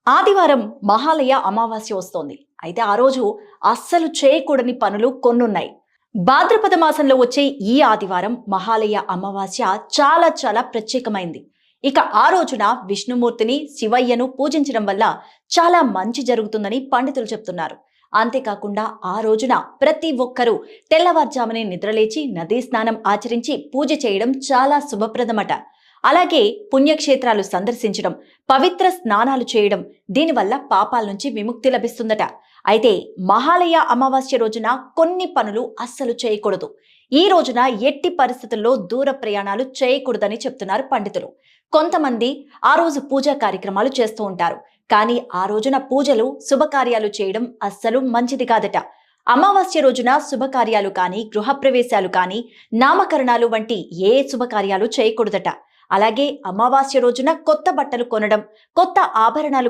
ఆదివారం మహాలయ అమావాస్య వస్తోంది. అయితే ఆ రోజు అస్సలు చేయకూడని పనులు కొన్నున్నాయి. భాద్రపద మాసంలో వచ్చే ఈ ఆదివారం మహాలయ అమావాస్య చాలా ప్రత్యేకమైంది. ఇక ఆ రోజున విష్ణుమూర్తిని, శివయ్యను పూజించడం వల్ల చాలా మంచి జరుగుతుందని పండితులు చెప్తున్నారు. అంతేకాకుండా ఆ రోజున ప్రతి ఒక్కరూ తెల్లవారుజామునే నిద్రలేచి నదీ స్నానం ఆచరించి పూజ చేయడం చాలా శుభప్రదమట. అలాగే పుణ్యక్షేత్రాలు సందర్శించడం, పవిత్ర స్నానాలు చేయడం, దీనివల్ల పాపాల నుంచి విముక్తి లభిస్తుందట. అయితే మహాలయ అమావాస్య రోజున కొన్ని పనులు అస్సలు చేయకూడదు. ఈ రోజున ఎట్టి పరిస్థితుల్లో దూర ప్రయాణాలు చేయకూడదని చెప్తున్నారు పండితులు. కొంతమంది ఆ రోజు పూజా కార్యక్రమాలు చేస్తూ ఉంటారు. కానీ ఆ రోజున పూజలు, శుభకార్యాలు చేయడం అస్సలు మంచిది కాదట. అమావాస్య రోజున శుభకార్యాలు కానీ, గృహప్రవేశాలు కానీ, నామకరణాలు వంటి ఏ శుభకార్యాలు చేయకూడదట. అలాగే అమావాస్య రోజున కొత్త బట్టలు కొనడం, కొత్త ఆభరణాలు